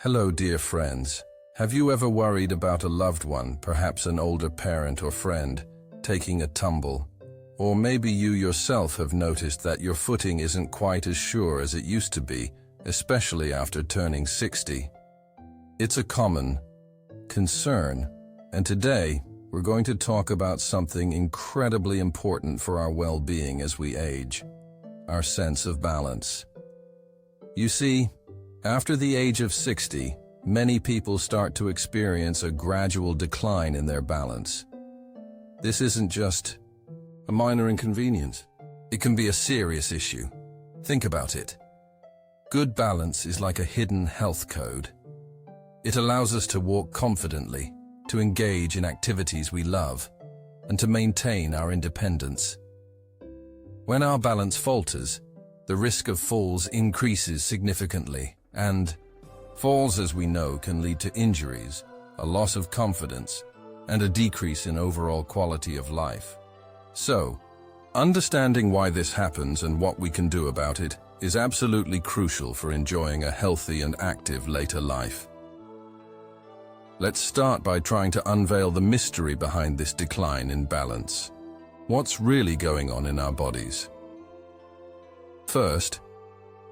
Hello, dear friends. Have you ever worried about a loved one, perhaps an older parent or friend, taking a tumble? Or maybe you yourself have noticed that your footing isn't quite as sure as it used to be, especially after turning 60. It's a common concern, and today we're going to talk about something incredibly important for our well-being as we age: our sense of balance. You see, after the age of 60, many people start to experience a gradual decline in their balance. This isn't just a minor inconvenience. It can be a serious issue. Think about it. Good balance is like a hidden health code. It allows us to walk confidently, to engage in activities we love, and to maintain our independence. When our balance falters, the risk of falls increases significantly, and falls, as we know, can lead to injuries, a loss of confidence, and a decrease in overall quality of life. So, understanding why this happens and what we can do about it is absolutely crucial for enjoying a healthy and active later life. Let's start by trying to unveil the mystery behind this decline in balance. What's really going on in our bodies? First,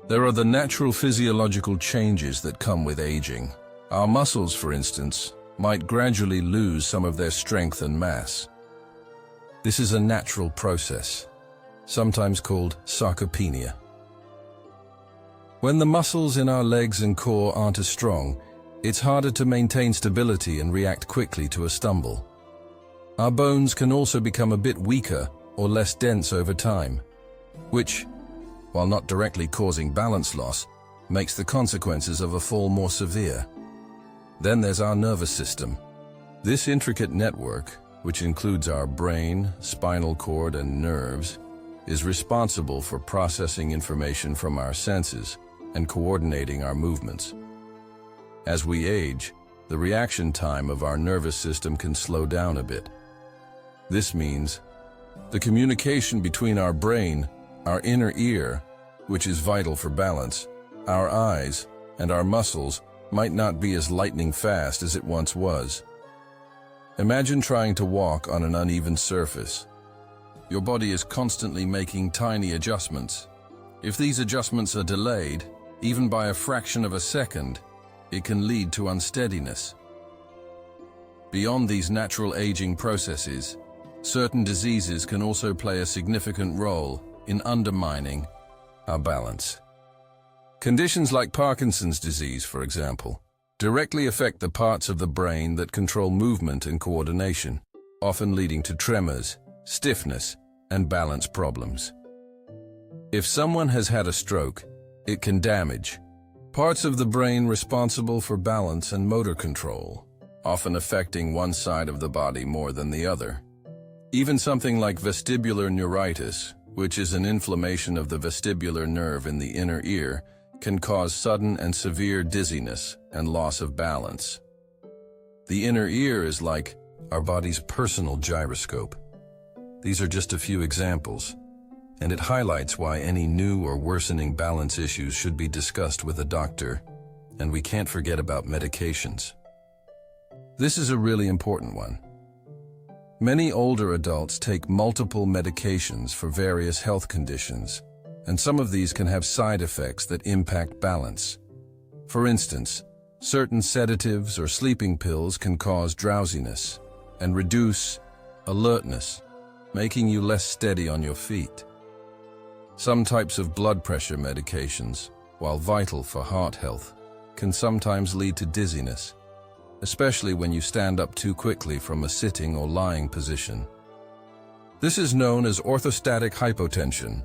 there are the natural physiological changes that come with aging. Our muscles, for instance, might gradually lose some of their strength and mass. This is a natural process, sometimes called sarcopenia. When the muscles in our legs and core aren't as strong, it's harder to maintain stability and react quickly to a stumble. Our bones can also become a bit weaker or less dense over time, which, while not directly causing balance loss, makes the consequences of a fall more severe. Then there's our nervous system. This intricate network, which includes our brain, spinal cord, and nerves, is responsible for processing information from our senses and coordinating our movements. As we age, the reaction time of our nervous system can slow down a bit. This means the communication between our brain, our inner ear, which is vital for balance, our eyes, and our muscles might not be as lightning fast as it once was. Imagine trying to walk on an uneven surface. Your body is constantly making tiny adjustments. If these adjustments are delayed, even by a fraction of a second, it can lead to unsteadiness. Beyond these natural aging processes, certain diseases can also play a significant role in undermining our balance. Conditions like Parkinson's disease, for example, directly affect the parts of the brain that control movement and coordination, often leading to tremors, stiffness, and balance problems. If someone has had a stroke, it can damage parts of the brain responsible for balance and motor control, often affecting one side of the body more than the other. Even something like vestibular neuritis, which is an inflammation of the vestibular nerve in the inner ear, can cause sudden and severe dizziness and loss of balance. The inner ear is like our body's personal gyroscope. These are just a few examples, and it highlights why any new or worsening balance issues should be discussed with a doctor, and we can't forget about medications. This is a really important one. Many older adults take multiple medications for various health conditions, and some of these can have side effects that impact balance. For instance, certain sedatives or sleeping pills can cause drowsiness and reduce alertness, making you less steady on your feet. Some types of blood pressure medications, while vital for heart health, can sometimes lead to dizziness, especially when you stand up too quickly from a sitting or lying position. This is known as orthostatic hypotension.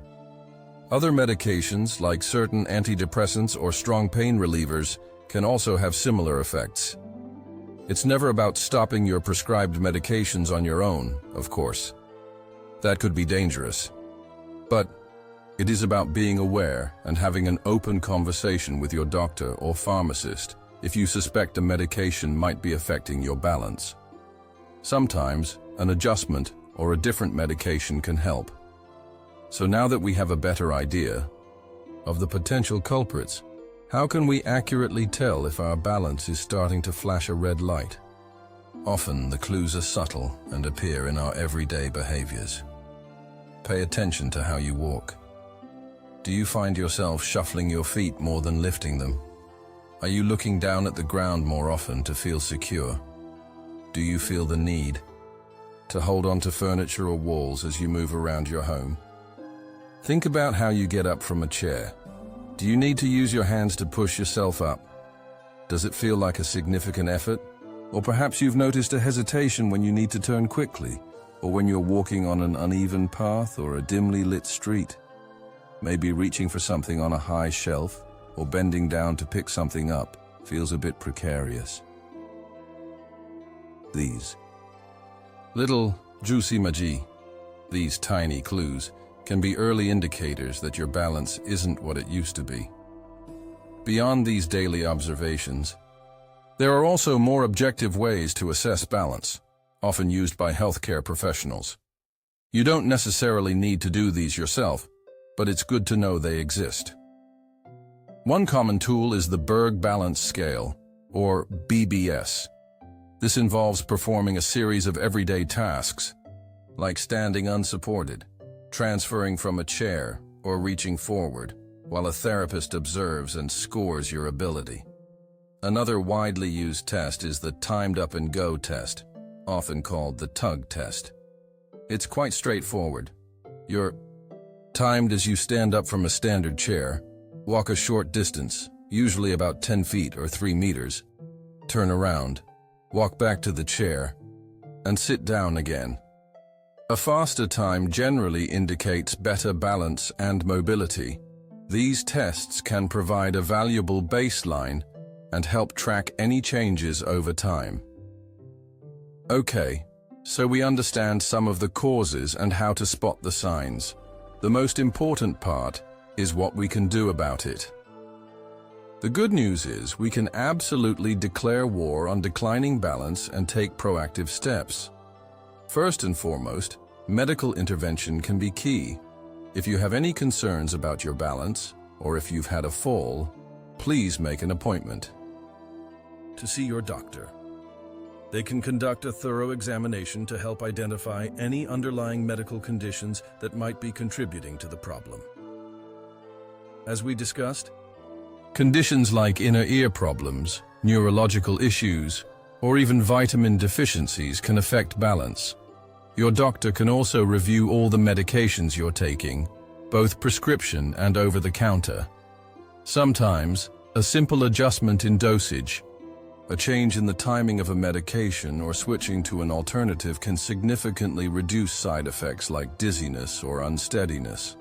Other medications, like certain antidepressants or strong pain relievers, can also have similar effects. It's never about stopping your prescribed medications on your own, of course. That could be dangerous. But it is about being aware and having an open conversation with your doctor or pharmacist if you suspect a medication might be affecting your balance. Sometimes, an adjustment or a different medication can help. So now that we have a better idea of the potential culprits, How can we accurately tell if our balance is starting to flash a red light? Often the clues are subtle and appear in our everyday behaviors. Pay attention to how you walk. Do you find yourself shuffling your feet more than lifting them? Are you looking down at the ground more often to feel secure? Do you feel the need to hold onto furniture or walls as you move around your home? Think about how you get up from a chair. Do you need to use your hands to push yourself up? Does it feel like a significant effort? Or perhaps you've noticed a hesitation when you need to turn quickly, or when you're walking on an uneven path or a dimly lit street. Maybe reaching for something on a high shelf or bending down to pick something up feels a bit precarious. These little juicy magi, these tiny clues, can be early indicators that your balance isn't what it used to be. Beyond these daily observations, there are also more objective ways to assess balance, often used by healthcare professionals. You don't necessarily need to do these yourself, but it's good to know they exist. One common tool is the Berg Balance Scale, or BBS. This involves performing a series of everyday tasks, like standing unsupported, transferring from a chair, or reaching forward, while a therapist observes and scores your ability. Another widely used test is the Timed Up and Go test, often called the tug test. It's quite straightforward. You're timed as you stand up from a standard chair, walk a short distance, usually about 10 feet or 3 meters, turn around, walk back to the chair, and sit down again. A faster time generally indicates better balance and mobility. These tests can provide a valuable baseline and help track any changes over time. Okay, so we understand some of the causes and how to spot the signs. The most important part is what we can do about it. The good news is we can absolutely declare war on declining balance and take proactive steps. First and foremost, medical intervention can be key. If you have any concerns about your balance, or if you've had a fall, please make an appointment to see your doctor. They can conduct a thorough examination to help identify any underlying medical conditions that might be contributing to the problem. As we discussed, conditions like inner ear problems, neurological issues, or even vitamin deficiencies can affect balance. Your doctor can also review all the medications you're taking, both prescription and over-the-counter. Sometimes, a simple adjustment in dosage, a change in the timing of a medication or switching to an alternative can significantly reduce side effects like dizziness or unsteadiness.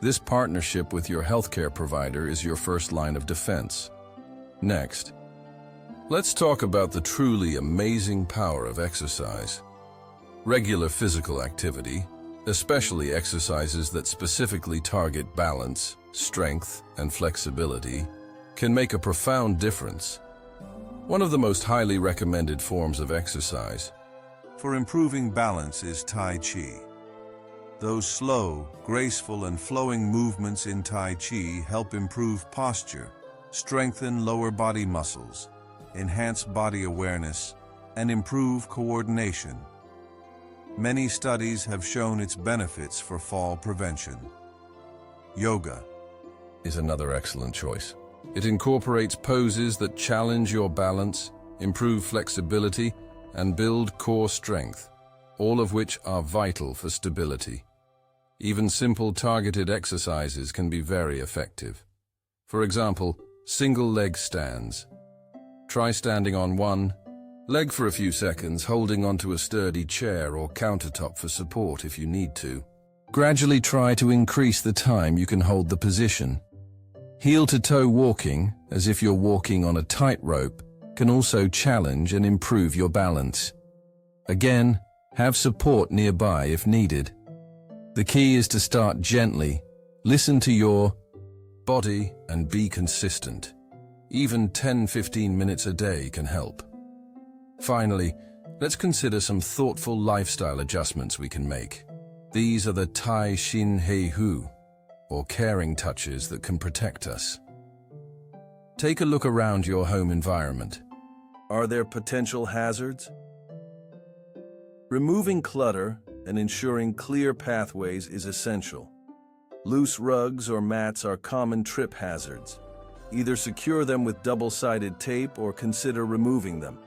This partnership with your healthcare provider is your first line of defense. Next, let's talk about the truly amazing power of exercise. Regular physical activity, especially exercises that specifically target balance, strength, and flexibility, can make a profound difference. One of the most highly recommended forms of exercise for improving balance is Tai Chi. Those slow, graceful, and flowing movements in Tai Chi help improve posture, strengthen lower body muscles, enhance body awareness, and improve coordination. Many studies have shown its benefits for fall prevention. Yoga is another excellent choice. It incorporates poses that challenge your balance, improve flexibility, and build core strength, all of which are vital for stability. Even simple targeted exercises can be very effective. For example, single leg stands. Try standing on one leg for a few seconds, holding onto a sturdy chair or countertop for support if you need to. Gradually try to increase the time you can hold the position. Heel-to-toe walking, as if you're walking on a tightrope, can also challenge and improve your balance. Again, have support nearby if needed. The key is to start gently, listen to your body, and be consistent. Even 10-15 minutes a day can help. Finally, let's consider some thoughtful lifestyle adjustments we can make. These are the Tai Shin Hei Hu, or caring touches that can protect us. Take a look around your home environment. Are there potential hazards? Removing clutter and ensuring clear pathways is essential. Loose rugs or mats are common trip hazards. Either secure them with double-sided tape or consider removing them.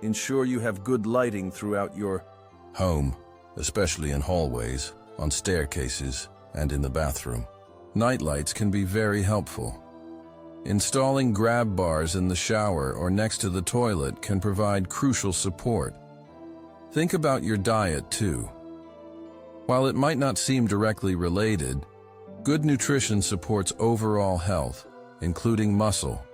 Ensure you have good lighting throughout your home, especially in hallways, on staircases, and in the bathroom. Night lights can be very helpful. Installing grab bars in the shower or next to the toilet can provide crucial support. Think about your diet too. While it might not seem directly related, good nutrition supports overall health, including muscle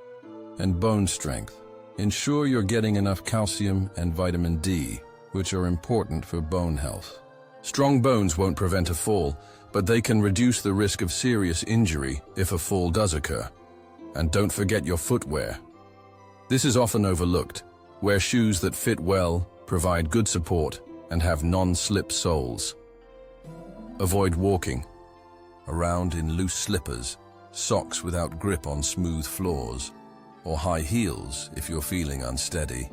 and bone strength. Ensure you're getting enough calcium and vitamin D, which are important for bone health. Strong bones won't prevent a fall, but they can reduce the risk of serious injury if a fall does occur. And don't forget your footwear. This is often overlooked. Wear shoes that fit well, provide good support, and have non-slip soles. Avoid walking around in loose slippers, socks without grip on smooth floors, or high heels if you're feeling unsteady.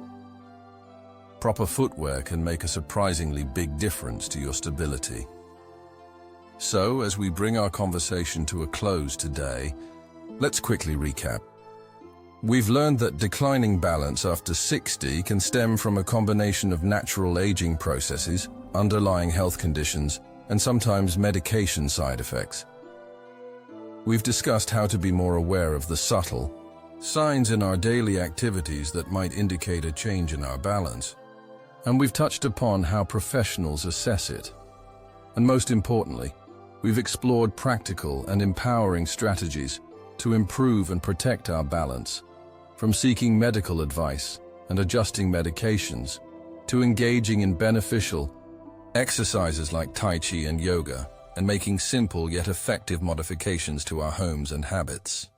Proper footwear can make a surprisingly big difference to your stability. So, as we bring our conversation to a close today, let's quickly recap. We've learned that declining balance after 60 can stem from a combination of natural aging processes, underlying health conditions, and sometimes medication side effects. We've discussed how to be more aware of the subtle signs in our daily activities that might indicate a change in our balance. And we've touched upon how professionals assess it. And most importantly, we've explored practical and empowering strategies to improve and protect our balance, from seeking medical advice and adjusting medications to engaging in beneficial exercises like Tai Chi and yoga and making simple yet effective modifications to our homes and habits.